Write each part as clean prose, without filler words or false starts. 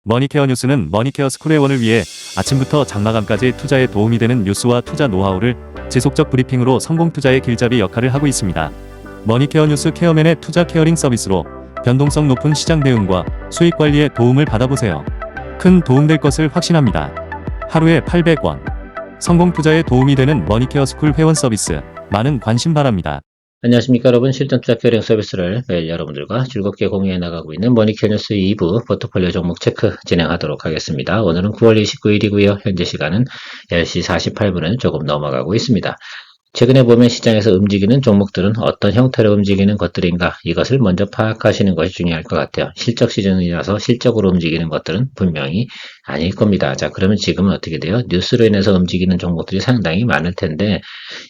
머니케어 뉴스는 머니케어 스쿨 회원을 위해 아침부터 장마감까지 투자에 도움이 되는 뉴스와 투자 노하우를 지속적 브리핑으로 성공 투자의 길잡이 역할을 하고 있습니다. 머니케어 뉴스 케어맨의 투자 케어링 서비스로 변동성 높은 시장 대응과 수익 관리에 도움을 받아보세요. 큰 도움될 것을 확신합니다. 하루에 800원. 성공 투자에 도움이 되는 머니케어 스쿨 회원 서비스. 많은 관심 바랍니다. 안녕하십니까 여러분. 실전 투자 케어링 서비스를 매일 여러분들과 즐겁게 공유해 나가고 있는 머니케어 뉴스 2부 포트폴리오 종목 체크 진행하도록 하겠습니다. 오늘은 9월 29일이고요. 현재 시간은 10시 48분을 조금 넘어가고 있습니다. 최근에 보면 시장에서 움직이는 종목들은 어떤 형태로 움직이는 것들인가, 이것을 먼저 파악하시는 것이 중요할 것 같아요. 실적 시즌이라서 실적으로 움직이는 것들은 분명히 아닐 겁니다. 자, 그러면 지금은 어떻게 돼요? 뉴스로 인해서 움직이는 종목들이 상당히 많을 텐데,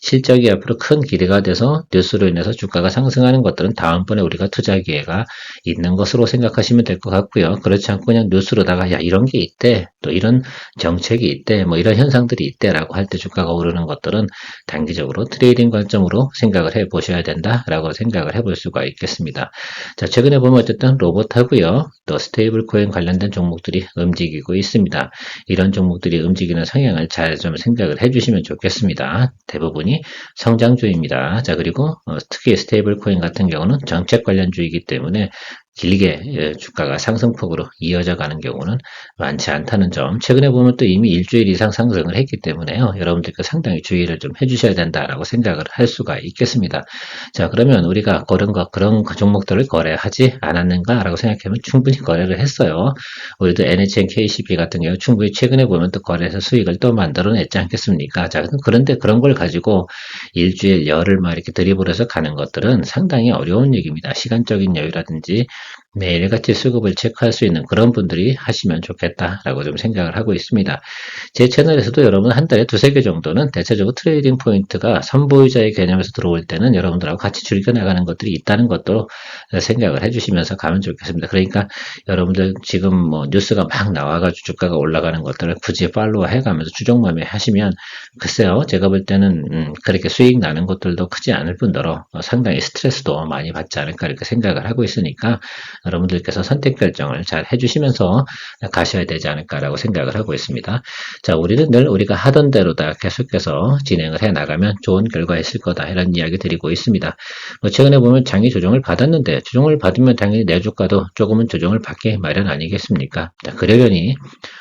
실적이 앞으로 큰 기대가 돼서 뉴스로 인해서 주가가 상승하는 것들은 다음번에 우리가 투자 기회가 있는 것으로 생각하시면 될 것 같고요. 그렇지 않고 그냥 뉴스로다가 야, 이런 게 있대, 또 이런 정책이 있대, 뭐 이런 현상들이 있대라고 할 때 주가가 오르는 것들은 단기적으로 트레이딩 관점으로 생각을 해 보셔야 된다라고 생각을 해볼 수가 있겠습니다. 자, 최근에 보면 어쨌든 로봇하고요, 또 스테이블 코인 관련된 종목들이 움직이고 있습니다. 이런 종목들이 움직이는 성향을 잘 좀 생각을 해주시면 좋겠습니다. 대부분이 성장주입니다. 자, 그리고 특히 스테이블 코인 같은 경우는 정책 관련주이기 때문에 길게 주가가 상승폭으로 이어져 가는 경우는 많지 않다는 점, 최근에 보면 또 이미 일주일 이상 상승을 했기 때문에요. 여러분들께 상당히 주의를 좀 해주셔야 된다라고 생각을 할 수가 있겠습니다. 자, 그러면 우리가 그런 종목들을 거래하지 않았는가라고 생각하면 충분히 거래를 했어요. 우리도 NHN KCP 같은 경우 충분히 최근에 보면 또 거래해서 수익을 또 만들어냈지 않겠습니까? 자, 그런데 그런 걸 가지고 일주일 열흘 막 이렇게 드리블해서 가는 것들은 상당히 어려운 얘기입니다. 시간적인 여유라든지 매일같이 수급을 체크할 수 있는 그런 분들이 하시면 좋겠다라고 좀 생각을 하고 있습니다. 제 채널에서도 여러분 한 달에 두세 개 정도는 대체적으로 트레이딩 포인트가 선보유자의 개념에서 들어올 때는 여러분들하고 같이 즐겨나가는 것들이 있다는 것도 생각을 해주시면서 가면 좋겠습니다. 그러니까 여러분들 지금 뭐 뉴스가 막 나와가지고 주가가 올라가는 것들을 굳이 팔로우 해가면서 주종맘에 하시면 글쎄요, 제가 볼 때는 그렇게 수익 나는 것들도 크지 않을 뿐더러 상당히 스트레스도 많이 받지 않을까 이렇게 생각을 하고 있으니까 여러분들께서 선택 결정을 잘 해주시면서 가셔야 되지 않을까라고 생각을 하고 있습니다. 자, 우리는 늘 우리가 하던 대로다 계속해서 진행을 해 나가면 좋은 결과 있을 거다, 이런 이야기 드리고 있습니다. 뭐 최근에 보면 장이 조정을 받았는데, 조정을 받으면 당연히 내주가도 조금은 조정을 받기 마련 아니겠습니까? 자, 그러려니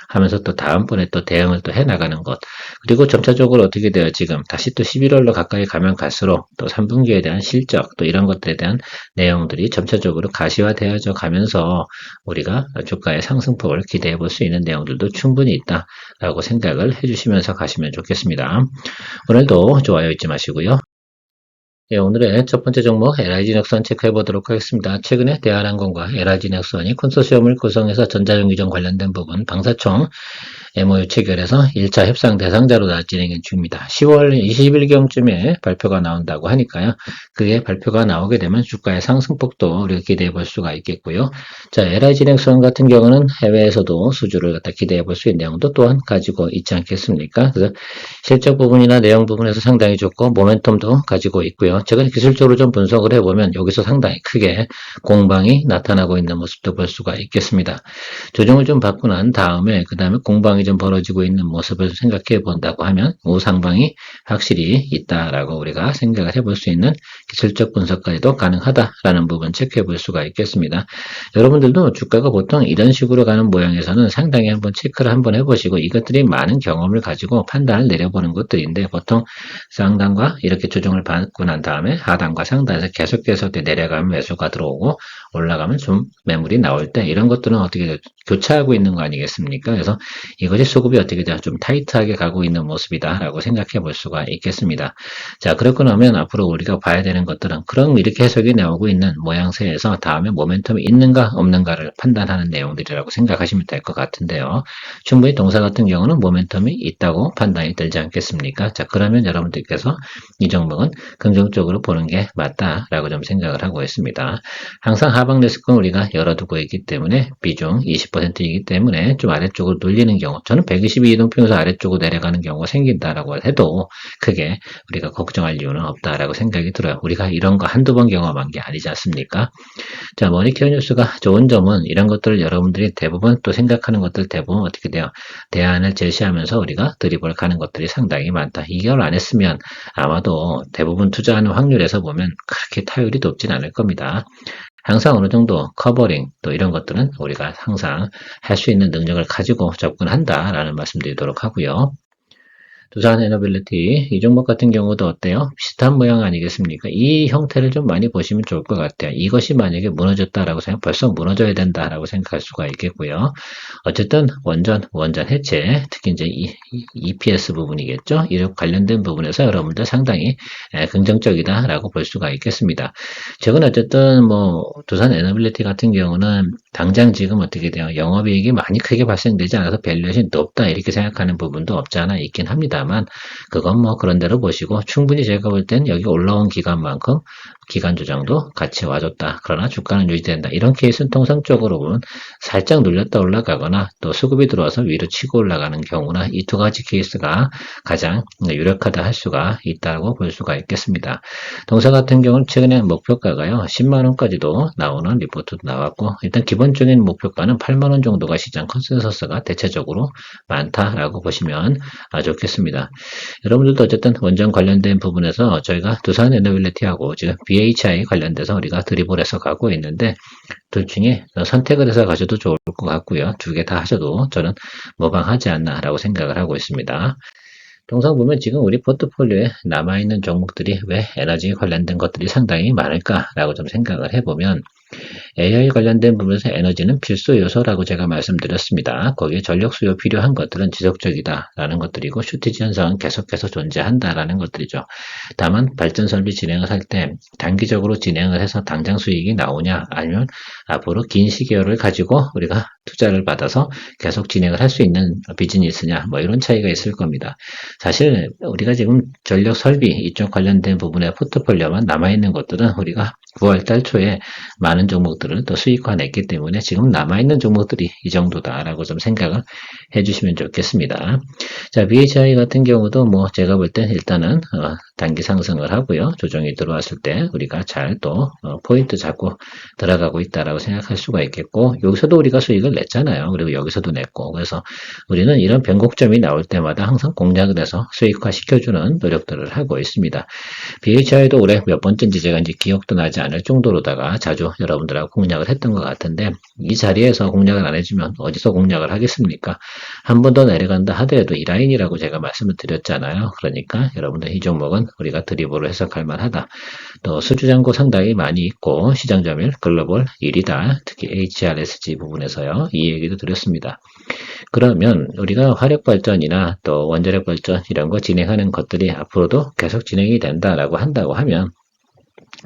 하면서 또 다음번에 또 대응을 또 해 나가는 것, 그리고 점차적으로 어떻게 돼요? 지금 다시 또 11월로 가까이 가면 갈수록 또 3분기에 대한 실적, 또 이런 것들에 대한 내용들이 점차적으로 가시화되어져 가면서 우리가 주가의 상승폭을 기대해 볼 수 있는 내용들도 충분히 있다라고 생각을 해주시면서 가시면 좋겠습니다. 오늘도 좋아요 잊지 마시고요. 예, 오늘의 첫 번째 종목 LIG넥스원 체크해 보도록 하겠습니다. 최근에 대한항공과 LIG넥스원이 컨소시엄을 구성해서 전자전기전 관련된 부분 방사총 MOU 체결해서 1차 협상 대상자로 진행 중입니다. 10월 20일경쯤에 발표가 나온다고 하니까요. 그게 발표가 나오게 되면 주가의 상승폭도 우리가 기대해 볼 수가 있겠고요. 자, LIG넥스원 같은 경우는 해외에서도 수주를 갖다 기대해 볼 수 있는 내용도 또한 가지고 있지 않겠습니까? 그래서 실적 부분이나 내용 부분에서 상당히 좋고 모멘텀도 가지고 있고요. 최근 기술적으로 좀 분석을 해보면 여기서 상당히 크게 공방이 나타나고 있는 모습도 볼 수가 있겠습니다. 조정을 좀 받고 난 다음에 그 다음에 공방이 좀 벌어지고 있는 모습을 생각해 본다고 하면 우상방이 확실히 있다라고 우리가 생각을 해볼 수 있는 기술적 분석까지도 가능하다라는 부분 체크해 볼 수가 있겠습니다. 여러분들도 주가가 보통 이런 식으로 가는 모양에서는 상당히 한번 체크를 한번 해보시고 이것들이 많은 경험을 가지고 판단을 내려보는 것들인데, 보통 상단과 이렇게 조정을 받고 난 다음에 하단과 상단에서 계속해서 내려가면 매수가 들어오고 올라가면 좀 매물이 나올 때 이런 것들은 어떻게 교차하고 있는 거 아니겠습니까? 그래서 이것이 수급이 어떻게 좀 타이트하게 가고 있는 모습이다라고 생각해 볼 수가 있겠습니다. 자, 그렇고 나면 앞으로 우리가 봐야 되는 것들은 그럼 이렇게 해석이 나오고 있는 모양새에서 다음에 모멘텀이 있는가 없는가를 판단하는 내용들이라고 생각하시면 될 것 같은데요. 충분히 동사 같은 경우는 모멘텀이 있다고 판단이 들지 않겠습니까? 자, 그러면 여러분들께서 이 종목은 긍정적으로 보는 게 맞다라고 좀 생각을 하고 있습니다. 항상 하방 리스크는 우리가 열어두고 있기 때문에 비중 20%이기 때문에 좀 아래쪽으로 눌리는 경우, 저는 122이동평에서 아래쪽으로 내려가는 경우가 생긴다라고 해도 크게 우리가 걱정할 이유는 없다라고 생각이 들어요. 우리가 이런 거 한두 번 경험한 게 아니지 않습니까? 자, 머니케어 뉴스가 좋은 점은 이런 것들을 여러분들이 대부분 또 생각하는 것들 대부분 어떻게 돼요? 대안을 제시하면서 우리가 드리블 가는 것들이 상당히 많다. 2개월 안 했으면 아마도 대부분 투자하는 확률에서 보면 그렇게 타율이 높진 않을 겁니다. 항상 어느 정도 커버링 또 이런 것들은 우리가 항상 할 수 있는 능력을 가지고 접근한다라는 말씀드리도록 하고요. 두산 에너빌리티 이 종목 같은 경우도 어때요? 비슷한 모양 아니겠습니까? 이 형태를 좀 많이 보시면 좋을 것 같아요. 이것이 만약에 무너졌다라고 생각, 벌써 무너져야 된다라고 생각할 수가 있겠고요. 어쨌든 원전 해체, 특히 이제 EPS 부분이겠죠. 이런 관련된 부분에서 여러분들 상당히 긍정적이다라고 볼 수가 있겠습니다. 최근 어쨌든 뭐 두산 에너빌리티 같은 경우는 당장 지금 어떻게 돼요? 영업이익이 많이 크게 발생되지 않아서 밸류에이션이 높다 이렇게 생각하는 부분도 없지 않아 있긴 합니다만 그건 뭐 그런 대로 보시고 충분히 제가 볼 땐 여기 올라온 기간만큼 기간 조정도 같이 와줬다. 그러나 주가는 유지된다. 이런 케이스는 통상적으로 보면 살짝 눌렸다 올라가거나 또 수급이 들어와서 위로 치고 올라가는 경우나 이 두 가지 케이스가 가장 유력하다 할 수가 있다고 볼 수가 있겠습니다. 동사 같은 경우는 최근에 목표가가요 10만원까지도 나오는 리포트도 나왔고 일단 기본적인 목표가는 8만원 정도가 시장 컨센서스가 대체적으로 많다라고 보시면 좋겠습니다. 여러분들도 어쨌든 원전 관련된 부분에서 저희가 두산 에너빌리티하고 지금 BHI 관련돼서 우리가 드리블해서 가고 있는데 둘 중에 선택을 해서 가셔도 좋을 것 같고요. 두 개 다 하셔도 저는 무방하지 않나라고 생각을 하고 있습니다. 동상 보면 지금 우리 포트폴리오에 남아있는 종목들이 왜 에너지 관련된 것들이 상당히 많을까라고 좀 생각을 해보면 AI 관련된 부분에서 에너지는 필수 요소라고 제가 말씀드렸습니다. 거기에 전력 수요 필요한 것들은 지속적이다라는 것들이고 슈티지 현상은 계속해서 존재한다라는 것들이죠. 다만 발전 설비 진행을 할 때 단기적으로 진행을 해서 당장 수익이 나오냐 아니면 앞으로 긴 시계열을 가지고 우리가 투자를 받아서 계속 진행을 할 수 있는 비즈니스냐 뭐 이런 차이가 있을 겁니다. 사실 우리가 지금 전력 설비 이쪽 관련된 부분의 포트폴리오만 남아있는 것들은 우리가 9월달 초에 많은 종목들을 또 수익화냈기 때문에 지금 남아있는 종목들이 이 정도다라고 좀 생각을 해주시면 좋겠습니다. 자, BHI 같은 경우도 뭐 제가 볼 땐 일단은 단기 상승을 하고요. 조정이 들어왔을 때 우리가 잘 또 포인트 잡고 들어가고 있다라고 생각할 수가 있겠고 여기서도 우리가 수익을 냈잖아요. 그리고 여기서도 냈고 그래서 우리는 이런 변곡점이 나올 때마다 항상 공략을 해서 수익화 시켜주는 노력들을 하고 있습니다. BHI도 올해 몇 번째인지 제가 이제 기억도 나지 않을 정도로다가 자주 여러분들하고 공략을 했던 것 같은데 이 자리에서 공략을 안 해주면 어디서 공략을 하겠습니까? 한 번 더 내려간다 하더라도 이 라인이라고 제가 말씀을 드렸잖아요. 그러니까 여러분들 이 종목은 우리가 드리블로 해석할 만하다. 또 수주잔고 상당히 많이 있고 시장 점유율 글로벌 1위다. 특히 HRSG 부분에서요. 이 얘기도 드렸습니다. 그러면 우리가 화력 발전이나 또 원자력 발전 이런 거 진행하는 것들이 앞으로도 계속 진행이 된다라고 한다고 하면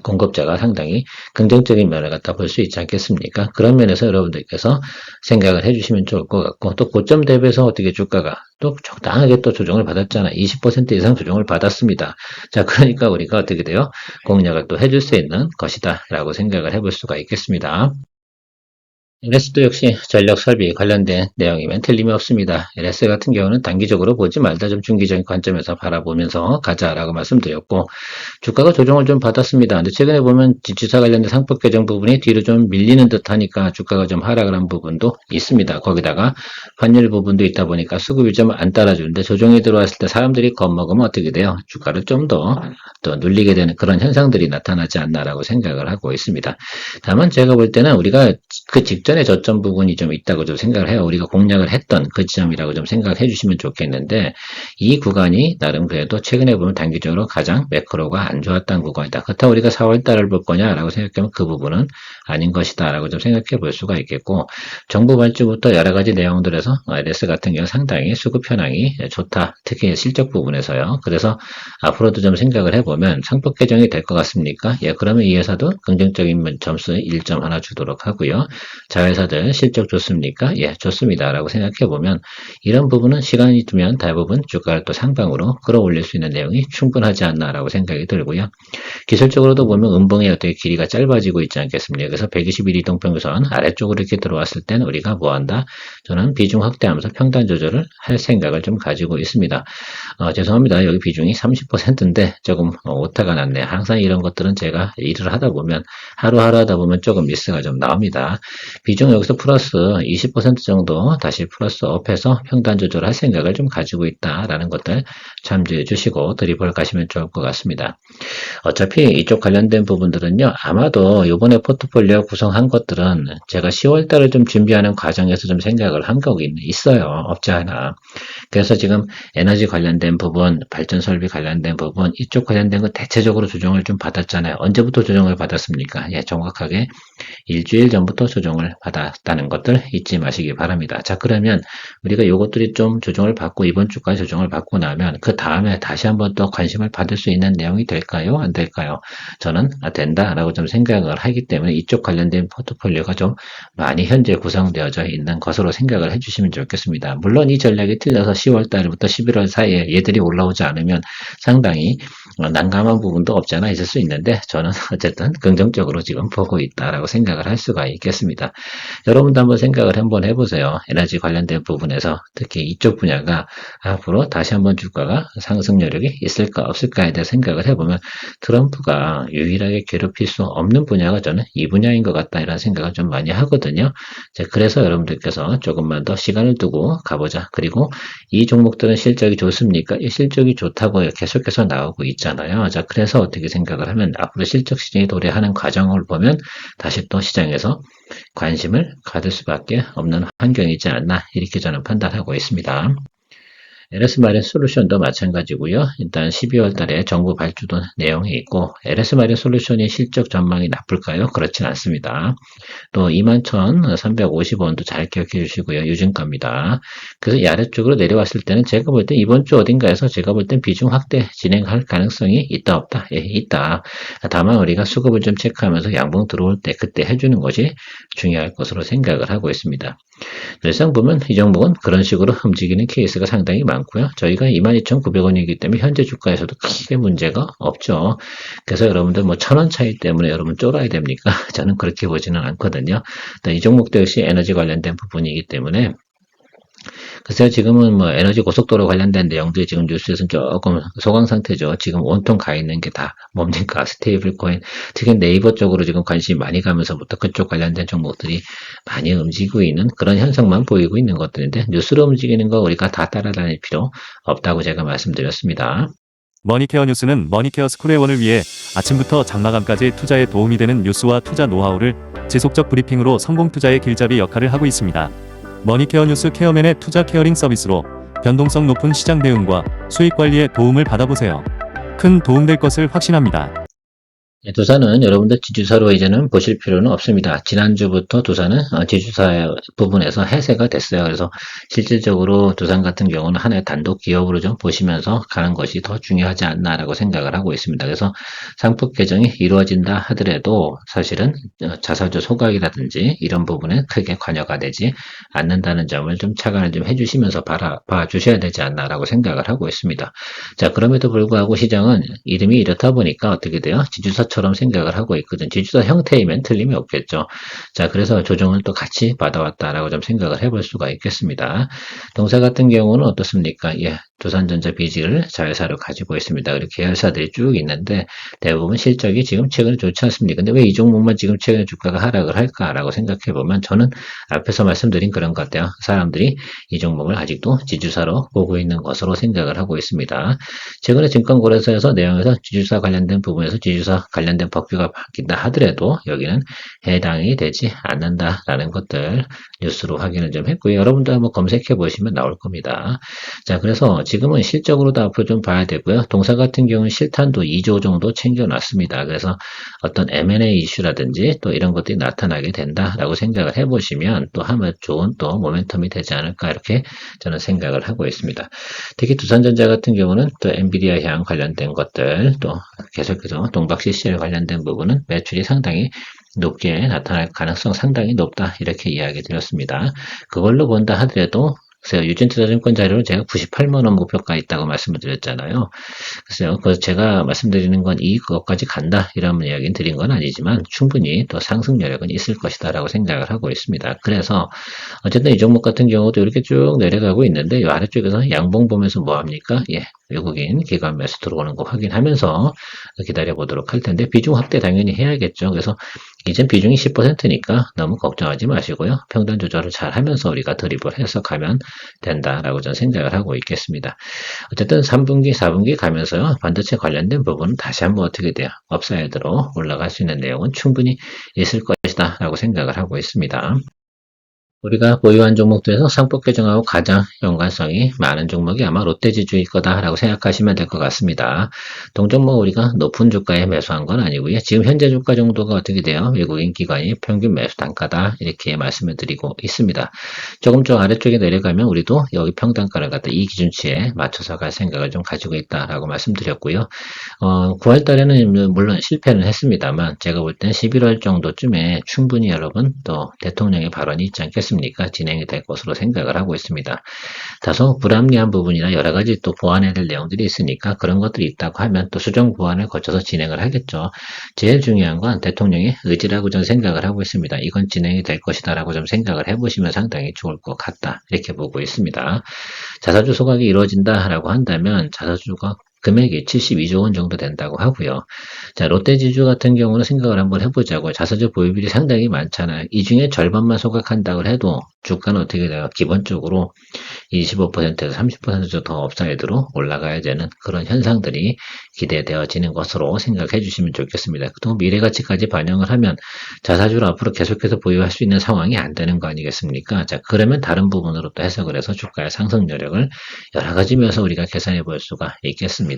공급자가 상당히 긍정적인 면을 갖다 볼 수 있지 않겠습니까? 그런 면에서 여러분들께서 생각을 해주시면 좋을 것 같고 또 고점 대비해서 어떻게 주가가 또 적당하게 또 조정을 받았잖아. 20% 이상 조정을 받았습니다. 자, 그러니까 우리가 어떻게 돼요? 공략을 또 해줄 수 있는 것이다 라고 생각을 해볼 수가 있겠습니다. LS도 역시 전력 설비 관련된 내용이면 틀림이 없습니다. LS 같은 경우는 단기적으로 보지 말다 좀 중기적인 관점에서 바라보면서 가자라고 말씀드렸고 주가가 조정을 좀 받았습니다. 근데 최근에 보면 지주사 관련된 상법 개정 부분이 뒤로 좀 밀리는 듯 하니까 주가가 좀 하락을 한 부분도 있습니다. 거기다가 환율 부분도 있다 보니까 수급이 좀 안 따라주는데 조정이 들어왔을 때 사람들이 겁먹으면 어떻게 돼요? 주가를 좀 더 눌리게 되는 그런 현상들이 나타나지 않나라고 생각을 하고 있습니다. 다만 제가 볼 때는 우리가 그 직전에 저점 부분이 좀 있다고 좀 생각을 해요. 우리가 공략을 했던 그 지점이라고 좀 생각을 해주시면 좋겠는데 이 구간이 나름 그래도 최근에 보면 단기적으로 가장 매크로가 안 좋았던 구간이다. 그렇다고 우리가 4월 달을 볼 거냐라고 생각하면 그 부분은 아닌 것이다라고 좀 생각해 볼 수가 있겠고 정부 발주부터 여러 가지 내용들에서 LS 같은 경우 상당히 수급 현황이 좋다. 특히 실적 부분에서요. 그래서 앞으로도 좀 생각을 해보면 상법 개정이 될 것 같습니까? 예, 그러면 이 회사도 긍정적인 점수 1점 하나 주도록 하고요. 자회사들 실적 좋습니까? 예, 좋습니다라고 생각해 보면 이런 부분은 시간이 두면 대부분 주가를 또 상방으로 끌어올릴 수 있는 내용이 충분하지 않나라고 생각이 들고요. 기술적으로도 보면 음봉의 어떻게 길이가 짧아지고 있지 않겠습니까? 그래서 121 이동평균선 아래쪽으로 이렇게 들어왔을 때는 우리가 뭐 한다? 저는 비중 확대하면서 평단 조절을 할 생각을 좀 가지고 있습니다. 죄송합니다. 여기 비중이 30%인데 조금 오타가 났네요. 항상 이런 것들은 제가 일을 하다 보면 하루하루 하다 보면 조금 미스가 좀 나옵니다. 비중 여기서 플러스 20% 정도 다시 플러스 업해서 평단 조절할 생각을 좀 가지고 있다라는 것들 참조해 주시고 드리블 가시면 좋을 것 같습니다. 어차피 이쪽 관련된 부분들은요, 아마도 이번에 포트폴리오 구성한 것들은 제가 10월 달을 좀 준비하는 과정에서 좀 생각을 한 거긴 있어요. 없지 않아. 그래서 지금 에너지 관련된 부분, 발전 설비 관련된 부분, 이쪽 관련된 거 대체적으로 조정을 좀 받았잖아요. 언제부터 조정을 받았습니까? 예, 정확하게 일주일 전부터 조정을 받았다는 것들 잊지 마시기 바랍니다. 자, 그러면 우리가 이것들이 좀 조정을 받고 이번 주까지 조정을 받고 나면 그 다음에 다시 한번 또 관심을 받을 수 있는 내용이 될까요? 안 될까요? 저는 된다라고 좀 생각을 하기 때문에 이쪽 관련된 포트폴리오가 좀 많이 현재 구성되어져 있는 것으로 생각을 해주시면 좋겠습니다. 물론 이 전략이 틀려서 10월 달부터 11월 사이에 얘들이 올라오지 않으면 상당히 난감한 부분도 없잖아 있을 수 있는데 저는 어쨌든 긍정적으로 지금 보고 있다라고 생각을 할 수가 있겠습니다. 여러분도 한번 생각을 한번 해보세요. 에너지 관련된 부분에서 특히 이쪽 분야가 앞으로 다시 한번 주가가 상승 여력이 있을까 없을까에 대해 생각을 해보면 트럼프가 유일하게 괴롭힐 수 없는 분야가 저는 이 분야인 것 같다 이런 생각을 좀 많이 하거든요. 그래서 여러분들께서 조금만 더 시간을 두고 가보자. 그리고 이 종목들은 실적이 좋습니까? 이 실적이 좋다고 계속해서 나오고 있잖아요. 자, 그래서 어떻게 생각을 하면 앞으로 실적 시즌이 도래하는 과정을 보면 다시 또 시장에서 관심을 가질 수밖에 없는 환경이지 않나 이렇게 저는 판단하고 있습니다. LS 마린 솔루션도 마찬가지고요. 일단 12월 달에 정부 발주도 내용이 있고 LS 마린 솔루션이 실적 전망이 나쁠까요? 그렇진 않습니다. 또 21,350원도 잘 기억해 주시고요. 유증가입니다. 그래서 이 아래쪽으로 내려왔을 때는 제가 볼 때 이번 주 어딘가에서 제가 볼 땐 비중 확대 진행할 가능성이 있다 없다? 예, 있다. 다만 우리가 수급을 좀 체크하면서 양봉 들어올 때 그때 해주는 것이 중요할 것으로 생각을 하고 있습니다. 늘상 보면 이 종목은 그런 식으로 움직이는 케이스가 상당히 많고요. 저희가 22,900원이기 때문에 현재 주가에서도 크게 문제가 없죠. 그래서 여러분들 뭐 1,000원 차이 때문에 여러분 쫄아야 됩니까? 저는 그렇게 보지는 않거든요. 이 종목도 역시 에너지 관련된 부분이기 때문에 글쎄요, 지금은 뭐 에너지 고속도로 관련된 내용들이 지금 뉴스에서는 조금 소강 상태죠. 지금 온통 가 있는 게 다 뭡니까? 스테이블 코인. 특히 네이버 쪽으로 지금 관심이 많이 가면서부터 그쪽 관련된 종목들이 많이 움직이고 있는 그런 현상만 보이고 있는 것들인데 뉴스로 움직이는 거 우리가 다 따라다닐 필요 없다고 제가 말씀드렸습니다. 머니케어 뉴스는 머니케어 스쿨회원을 위해 아침부터 장마감까지 투자에 도움이 되는 뉴스와 투자 노하우를 지속적 브리핑으로 성공 투자의 길잡이 역할을 하고 있습니다. 머니케어 뉴스 케어맨의 투자 케어링 서비스로 변동성 높은 시장 대응과 수익 관리에 도움을 받아보세요. 큰 도움될 것을 확신합니다. 두산은 여러분들 지주사로 이제는 보실 필요는 없습니다. 지난주부터 두산은 지주사 부분에서 해제가 됐어요. 그래서 실질적으로 두산 같은 경우는 하나의 단독 기업으로 좀 보시면서 가는 것이 더 중요하지 않나라고 생각을 하고 있습니다. 그래서 상품 개정이 이루어진다 하더라도 사실은 자사주 소각이라든지 이런 부분에 크게 관여가 되지 않는다는 점을 좀 착안을 좀 해주시면서 봐주셔야 되지 않나라고 생각을 하고 있습니다. 자, 그럼에도 불구하고 시장은 이름이 이렇다 보니까 어떻게 돼요? 지주사처럼 생각을 하고 있거든. 지주사 형태이면 틀림이 없겠죠. 자, 그래서 조정을 또 같이 받아왔다라고 좀 생각을 해볼 수가 있겠습니다. 동사 같은 경우는 어떻습니까? 예, 두산전자 비지를 자회사로 가지고 있습니다. 그리고 계열사들이 쭉 있는데 대부분 실적이 지금 최근에 좋지 않습니까? 근데 왜 이 종목만 지금 최근에 주가가 하락을 할까라고 생각해 보면 저는 앞에서 말씀드린 그런 것 같아요. 사람들이 이 종목을 아직도 지주사로 보고 있는 것으로 생각을 하고 있습니다. 최근에 증권거래소에서 내용에서 지주사 관련된 부분에서 지주사 관련된 법규가 바뀐다 하더라도 여기는 해당이 되지 않는다라는 것들 뉴스로 확인을 좀 했고요. 여러분들 한번 검색해 보시면 나올 겁니다. 자, 그래서 지금은 실적으로도 앞으로 좀 봐야 되고요. 동사 같은 경우는 실탄도 2조 정도 챙겨놨습니다. 그래서 어떤 M&A 이슈라든지 또 이런 것들이 나타나게 된다라고 생각을 해보시면 또 하면 좋은 또 모멘텀이 되지 않을까 이렇게 저는 생각을 하고 있습니다. 특히 두산전자 같은 경우는 또 엔비디아 향 관련된 것들 또 계속해서 동박 CCL 관련된 부분은 매출이 상당히 높게 나타날 가능성 상당히 높다 이렇게 이야기 드렸습니다. 그걸로 본다 하더라도 글쎄요, 유진투자증권 자료로 제가 98만 원 목표가 있다고 말씀을 드렸잖아요. 글쎄요, 그 제가 말씀드리는 건 이것까지 간다 이런 이야기는 드린 건 아니지만 충분히 또 상승 여력은 있을 것이다라고 생각을 하고 있습니다. 그래서 어쨌든 이 종목 같은 경우도 이렇게 쭉 내려가고 있는데 이 아래쪽에서 양봉 보면서 뭐 합니까? 예, 외국인 기관 매수 들어오는 거 확인하면서 기다려 보도록 할 텐데 비중 확대 당연히 해야겠죠. 그래서 이젠 비중이 10%니까 너무 걱정하지 마시고요. 평단 조절을 잘 하면서 우리가 드립을 해서 가면 된다라고 저는 생각을 하고 있겠습니다. 어쨌든 3분기, 4분기 가면서요. 반도체 관련된 부분은 다시 한번 어떻게 돼요? 업사이드로 올라갈 수 있는 내용은 충분히 있을 것이다 라고 생각을 하고 있습니다. 우리가 보유한 종목 중에서 상법 개정하고 가장 연관성이 많은 종목이 아마 롯데지주일 거다라고 생각하시면 될 것 같습니다. 동종목 우리가 높은 주가에 매수한 건 아니고요. 지금 현재 주가 정도가 어떻게 돼요? 외국인 기관이 평균 매수 단가다 이렇게 말씀을 드리고 있습니다. 조금 더 아래쪽에 내려가면 우리도 여기 평단가를 갖다 이 기준치에 맞춰서 갈 생각을 좀 가지고 있다라고 말씀드렸고요. 9월 달에는 물론 실패는 했습니다만 제가 볼 땐 11월 정도쯤에 충분히 여러분 또 대통령의 발언이 있지 않겠습니까? 진행이 될 것으로 생각을 하고 있습니다. 다소 불합리한 부분이나 여러 가지 또 보완해야 될 내용들이 있으니까 그런 것들이 있다고 하면 또 수정 보완을 거쳐서 진행을 하겠죠. 제일 중요한 건 대통령의 의지라고 저는 생각을 하고 있습니다. 이건 진행이 될 것이다라고 좀 생각을 해보시면 상당히 좋을 것 같다. 이렇게 보고 있습니다. 자사주 소각이 이루어진다라고 한다면 자사주가 금액이 72조 원 정도 된다고 하고요. 자, 롯데지주 같은 경우는 생각을 한번 해보자고요. 자사주 보유비율이 상당히 많잖아요. 이 중에 절반만 소각한다고 해도 주가는 어떻게 돼요? 기본적으로 25%에서 30% 더 업사이드로 올라가야 되는 그런 현상들이 기대되어지는 것으로 생각해 주시면 좋겠습니다. 또 미래가치까지 반영을 하면 자사주를 앞으로 계속해서 보유할 수 있는 상황이 안 되는 거 아니겠습니까? 자, 그러면 다른 부분으로 또 해석을 해서 주가의 상승 여력을 여러 가지 면에서 우리가 계산해 볼 수가 있겠습니다.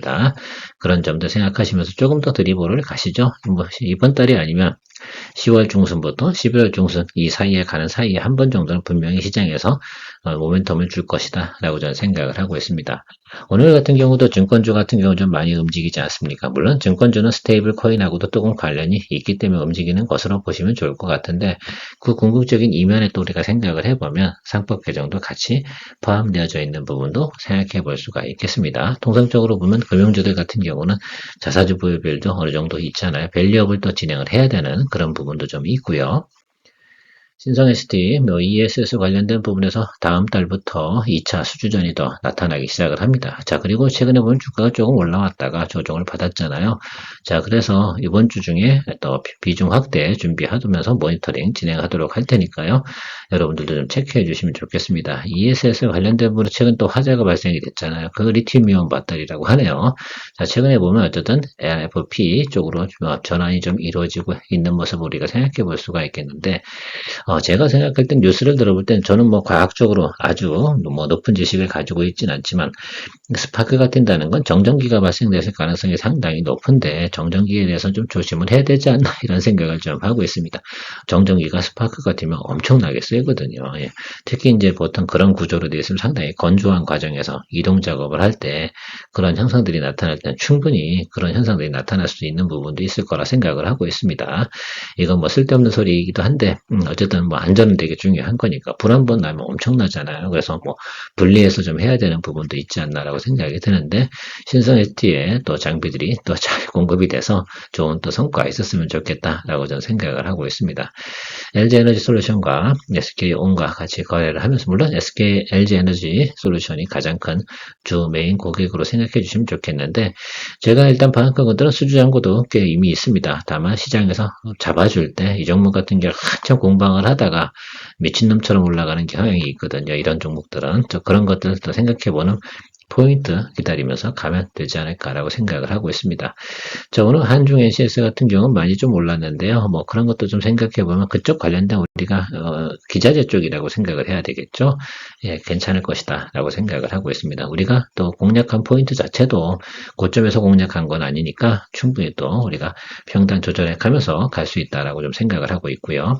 그런 점도 생각하시면서 조금 더 드리블을 가시죠. 뭐 이번 달이 아니면 10월 중순부터 11월 중순 이 사이에 가는 사이에 한 번 정도는 분명히 시장에서 모멘텀을 줄 것이다 라고 저는 생각을 하고 있습니다. 오늘 같은 경우도 증권주 같은 경우 좀 많이 움직이지 않습니까? 물론 증권주는 스테이블 코인하고도 조금 관련이 있기 때문에 움직이는 것으로 보시면 좋을 것 같은데 그 궁극적인 이면에 또 우리가 생각을 해보면 상법 개정도 같이 포함되어져 있는 부분도 생각해 볼 수가 있겠습니다. 통상적으로 보면 금융주들 같은 경우는 자사주 보유비율도 어느 정도 있잖아요. 밸류업을 또 진행을 해야 되는 그런 부분도 좀 있고요. 신성 ST, ESS 관련된 부분에서 다음 달부터 2차 수주전이 더 나타나기 시작을 합니다. 자, 그리고 최근에 보면 주가가 조금 올라왔다가 조정을 받았잖아요. 자, 그래서 이번 주 중에 또 비중 확대 준비하면서 모니터링 진행하도록 할 테니까요. 여러분들도 좀 체크해 주시면 좋겠습니다. ESS 관련된 부분은 최근 또 화재가 발생이 됐잖아요. 그 리튬이온 배터리라고 하네요. 자, 최근에 보면 어쨌든 NFP 쪽으로 전환이 좀 이루어지고 있는 모습을 우리가 생각해 볼 수가 있겠는데, 제가 생각할 땐 뉴스를 들어볼 땐 저는 뭐 과학적으로 아주 뭐 높은 지식을 가지고 있진 않지만 스파크가 뛴다는 건 정전기가 발생됐을 가능성이 상당히 높은데 정전기에 대해서 좀 조심을 해야 되지 않나 이런 생각을 좀 하고 있습니다. 정전기가 스파크가 뛰면 엄청나게 세거든요. 예. 특히 이제 보통 그런 구조로 되어 있으면 상당히 건조한 과정에서 이동 작업을 할 때 그런 현상들이 나타날 때는 충분히 그런 현상들이 나타날 수 있는 부분도 있을 거라 생각을 하고 있습니다. 이건 뭐 쓸데없는 소리이기도 한데 어쨌든 뭐 안전은 되게 중요한 거니까 불 한 번 나면 엄청나잖아요. 그래서 뭐 분리해서 좀 해야 되는 부분도 있지 않나라고 생각이 드는데 신성 ST에 또 장비들이 또 잘 공급이 돼서 좋은 또 성과가 있었으면 좋겠다라고 저는 생각을 하고 있습니다. LG에너지 솔루션과 SK온과 같이 거래를 하면서 물론 LG에너지 솔루션이 가장 큰 주 메인 고객으로 생각해 주시면 좋겠는데 제가 일단 방학한 것들은 수주 잔고도 꽤 이미 있습니다. 다만 시장에서 잡아줄 때 이 종목 같은 경우 한참 공방을 하다가 미친놈처럼 올라가는 경향이 있거든요. 이런 종목들은 그런 것들도 생각해보는 포인트 기다리면서 가면 되지 않을까라고 생각을 하고 있습니다. 자, 오늘 한중 NCS 같은 경우는 많이 좀 올랐는데요. 뭐 그런 것도 좀 생각해보면 그쪽 관련된 우리가 기자재 쪽이라고 생각을 해야 되겠죠. 예, 괜찮을 것이다 라고 생각을 하고 있습니다. 우리가 또 공략한 포인트 자체도 고점에서 공략한 건 아니니까 충분히 또 우리가 평단 조절해 가면서 갈 수 있다라고 좀 생각을 하고 있고요.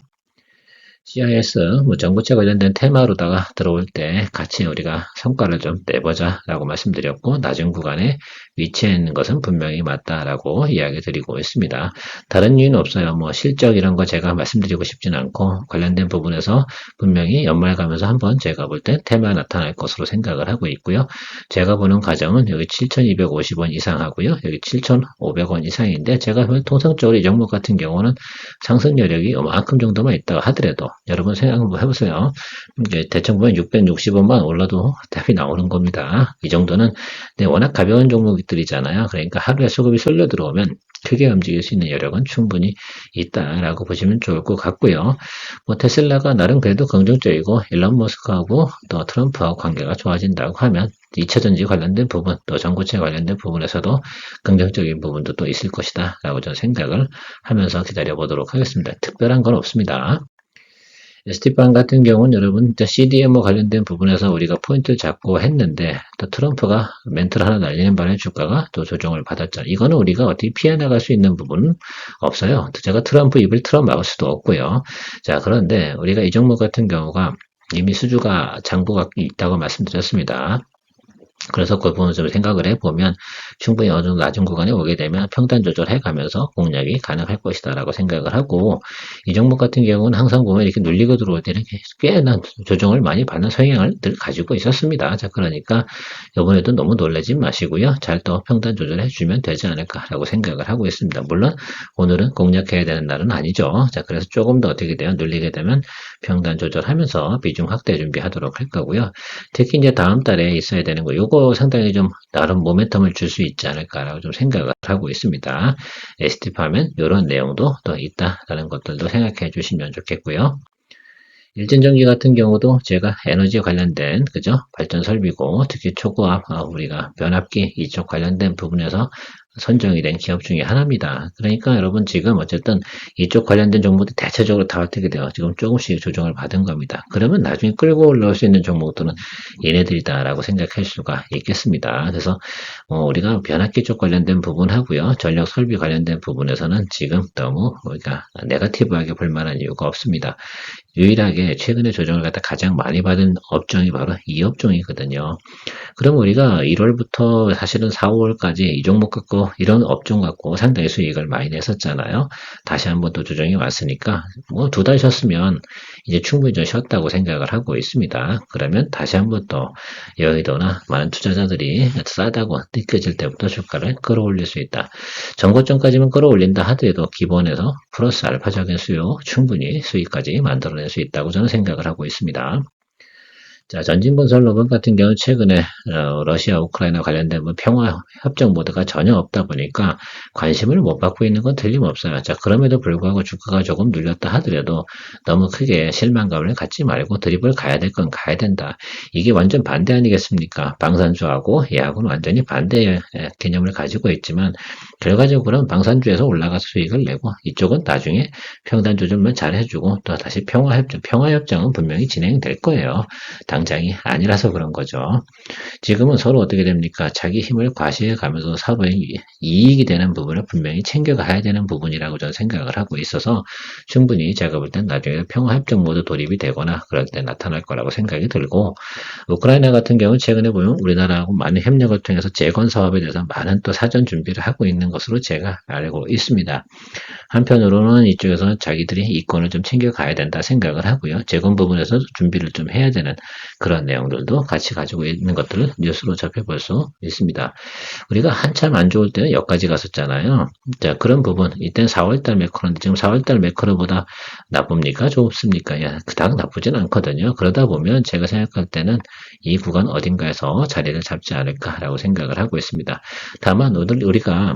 CIS, 뭐 정부채 관련된 테마로다가 들어올 때 같이 우리가 성과를 좀 내보자 라고 말씀드렸고, 낮은 구간에 위치해 있는 것은 분명히 맞다라고 이야기 드리고 있습니다. 다른 이유는 없어요. 뭐 실적 이런 거 제가 말씀드리고 싶진 않고 관련된 부분에서 분명히 연말 가면서 한번 제가 볼 때 테마 나타날 것으로 생각을 하고 있고요. 제가 보는 과정은 여기 7,250원 이상 하고요. 여기 7,500원 이상인데 제가 보면 통상적으로 이 종목 같은 경우는 상승 여력이 이만큼 정도만 있다고 하더라도 여러분 생각 한번 해보세요. 이제 대충 보면 660원만 올라도 답이 나오는 겁니다. 이 정도는 워낙 가벼운 종목들이잖아요. 그러니까 하루에 수급이 쏠려 들어오면 크게 움직일 수 있는 여력은 충분히 있다라고 보시면 좋을 것 같고요. 뭐 테슬라가 나름 그래도 긍정적이고 일론 머스크하고 또 트럼프하고 관계가 좋아진다고 하면 2차전지 관련된 부분 또 전고체 관련된 부분에서도 긍정적인 부분도 또 있을 것이다 라고 저는 생각을 하면서 기다려 보도록 하겠습니다. 특별한 건 없습니다. ST판 같은 경우는 여러분 CDMO 관련된 부분에서 우리가 포인트를 잡고 했는데 또 트럼프가 멘트를 하나 날리는 바람에 주가가 또 조정을 받았죠. 이거는 우리가 어떻게 피해 나갈 수 있는 부분은 없어요. 제가 트럼프 입을 틀어 막을 수도 없고요. 자, 그런데 우리가 이 종목 같은 경우가 이미 수주가 장부가 있다고 말씀드렸습니다. 그래서 그 부분을 좀 생각을 해보면 충분히 어느 정도 낮은 구간에 오게 되면 평단 조절해 가면서 공략이 가능할 것이다 라고 생각을 하고 이 종목 같은 경우는 항상 보면 이렇게 눌리고 들어올 때는 꽤나 조정을 많이 받는 성향을 늘 가지고 있었습니다. 자, 그러니까 이번에도 너무 놀라지 마시고요. 잘 또 평단 조절해 주면 되지 않을까 라고 생각을 하고 있습니다. 물론 오늘은 공략해야 되는 날은 아니죠. 자, 그래서 조금 더 어떻게 돼요? 눌리게 되면 평단 조절하면서 비중 확대 준비하도록 할 거고요. 특히 이제 다음 달에 있어야 되는 거 요거 상당히 좀 나름 모멘텀을 줄 수 있지 않을까라고 좀 생각을 하고 있습니다. ST파면 이런 내용도 또 있다라는 것들도 생각해 주시면 좋겠고요. 일진전기 같은 경우도 제가 에너지 관련된 그죠 발전 설비고 특히 초고압 우리가 변압기 이쪽 관련된 부분에서 선정이 된 기업 중에 하나입니다. 그러니까 여러분 지금 어쨌든 이쪽 관련된 종목들 대체적으로 다 어떻게 돼요? 지금 조금씩 조정을 받은 겁니다. 그러면 나중에 끌고 올라올 수 있는 종목들은 얘네들이다라고 생각할 수가 있겠습니다. 그래서 우리가 변압기 쪽 관련된 부분 하고요. 전력 설비 관련된 부분에서는 지금 너무 우리가 네거티브하게 볼 만한 이유가 없습니다. 유일하게 최근에 조정을 갖다 가장 많이 받은 업종이 바로 이 업종이거든요. 그럼 우리가 1월부터 사실은 4, 5월까지 이 종목 갖고 이런 업종 갖고 상당히 수익을 많이 냈었잖아요. 다시 한번 또 조정이 왔으니까 뭐 2달 쉬었으면 이제 충분히 좀 쉬었다고 생각을 하고 있습니다. 그러면 다시 한번 또 여의도나 많은 투자자들이 싸다고 느껴질 때부터 주가를 끌어올릴 수 있다. 전고점까지만 끌어올린다 하더라도 기본에서 플러스 알파적인 수요 충분히 수익까지 만들어낼 수 있다고 저는 생각을 하고 있습니다. 자, 전진건설로봇 같은 경우는 최근에 러시아 우크라이나 관련된 평화 협정 모드가 전혀 없다 보니까 관심을 못 받고 있는 건 틀림없어요. 자, 그럼에도 불구하고 주가가 조금 눌렸다 하더라도 너무 크게 실망감을 갖지 말고 드립을 가야 될 건 가야 된다. 이게 완전 반대 아니겠습니까? 방산주하고 얘하고는 완전히 반대의 개념을 가지고 있지만 결과적으로는 방산주에서 올라가서 수익을 내고 이쪽은 나중에 평단 조절만 잘 해주고 또 다시 평화협정은 분명히 진행될 거예요. 당장이 아니라서 그런 거죠. 지금은 서로 어떻게 됩니까? 자기 힘을 과시해 가면서 서로의 이익이 되는 부분을 분명히 챙겨가야 되는 부분이라고 저는 생각을 하고 있어서 충분히 제가 볼 땐 나중에 평화협정 모드 돌입이 되거나 그럴 때 나타날 거라고 생각이 들고 우크라이나 같은 경우는 최근에 보면 우리나라하고 많은 협력을 통해서 재건 사업에 대해서 많은 또 사전 준비를 하고 있는 것으로 제가 알고 있습니다. 한편으로는 이쪽에서 자기들이 이권을 좀 챙겨가야 된다 생각을 하고요. 재건 부분에서 준비를 좀 해야 되는 그런 내용들도 같이 가지고 있는 것들을 뉴스로 접해볼 수 있습니다. 우리가 한참 안 좋을 때는 여기까지 갔었잖아요. 자, 그런 부분, 이때는 4월달 매크로인데 지금 4월달 매크로보다 나쁩니까? 좋습니까? 야, 그닥 나쁘진 않거든요. 그러다 보면 제가 생각할 때는 이 구간 어딘가에서 자리를 잡지 않을까라고 생각을 하고 있습니다. 다만 오늘 우리가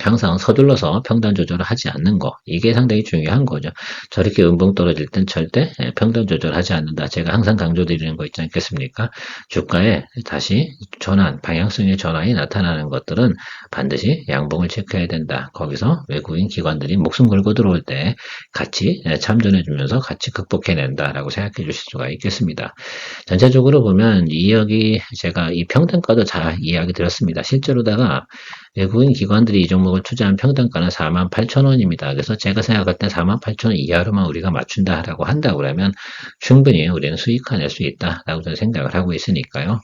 항상 서둘러서 평단 조절을 하지 않는 거 이게 상당히 중요한 거죠. 저렇게 음봉 떨어질 땐 절대 평단 조절하지 않는다. 제가 항상 강조드리는 거 있지 않겠습니까? 주가에 다시 전환, 방향성의 전환이 나타나는 것들은 반드시 양봉을 체크해야 된다. 거기서 외국인 기관들이 목숨 걸고 들어올 때 같이 참전해주면서 같이 극복해낸다라고 생각해 주실 수가 있겠습니다. 전체적으로 보면 이야기 제가 이 평단가도 잘 이야기 드렸습니다. 실제로다가 외국인 기관들이 이 종목을 투자한 평단가는 48,000원입니다. 그래서 제가 생각할 때 48,000원 이하로만 우리가 맞춘다라고 한다고 그러면 충분히 우리는 수익화낼 수 있다라고 저는 생각을 하고 있으니까요.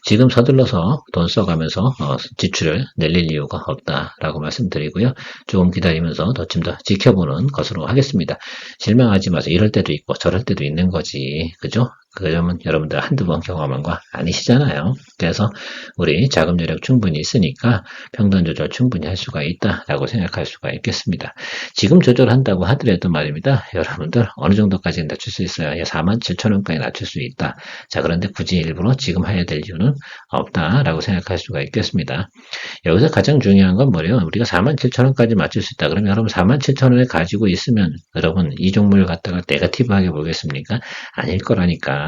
지금 서둘러서 돈 써가면서 지출을 늘릴 이유가 없다라고 말씀드리고요. 조금 기다리면서 더 지켜보는 것으로 하겠습니다. 실망하지 마세요. 이럴 때도 있고 저럴 때도 있는 거지. 그죠? 그러면 여러분들 한두 번 경험한 거 아니시잖아요. 그래서 우리 자금 여력 충분히 있으니까 평단 조절 충분히 할 수가 있다라고 생각할 수가 있겠습니다. 지금 조절한다고 하더라도 말입니다. 여러분들 어느 정도까지 낮출 수 있어요? 47,000원까지 낮출 수 있다. 자, 그런데 굳이 일부러 지금 해야 될 이유는 없다라고 생각할 수가 있겠습니다. 여기서 가장 중요한 건 뭐예요? 우리가 47,000원까지 맞출 수 있다. 그러면 여러분 47,000원에 가지고 있으면 여러분 이 종목을 갖다가 네거티브하게 보겠습니까? 아닐 거라니까.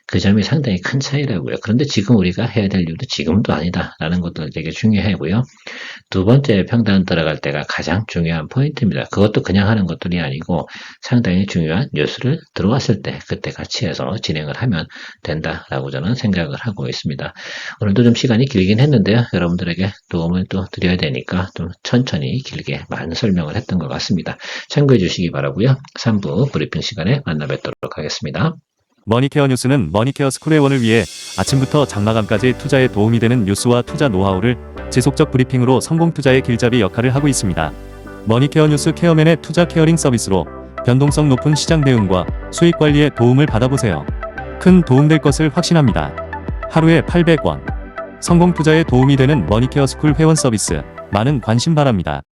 그 점이 상당히 큰 차이라고요. 그런데 지금 우리가 해야 될 이유도 지금도 아니다라는 것도 되게 중요하고요. 두 번째 평단 들어갈 때가 가장 중요한 포인트입니다. 그것도 그냥 하는 것들이 아니고 상당히 중요한 뉴스를 들어왔을 때 그때 같이 해서 진행을 하면 된다라고 저는 생각을 하고 있습니다. 오늘도 좀 시간이 길긴 했는데요. 여러분들에게 도움을 또 드려야 되니까 좀 천천히 길게 많은 설명을 했던 것 같습니다. 참고해 주시기 바라고요. 3부 브리핑 시간에 만나 뵙도록 하겠습니다. 머니케어 뉴스는 머니케어 스쿨 회원을 위해 아침부터 장마감까지 투자에 도움이 되는 뉴스와 투자 노하우를 지속적 브리핑으로 성공 투자의 길잡이 역할을 하고 있습니다. 머니케어 뉴스 케어맨의 투자 케어링 서비스로 변동성 높은 시장 대응과 수익 관리에 도움을 받아보세요. 큰 도움될 것을 확신합니다. 하루에 800원. 성공 투자에 도움이 되는 머니케어 스쿨 회원 서비스 많은 관심 바랍니다.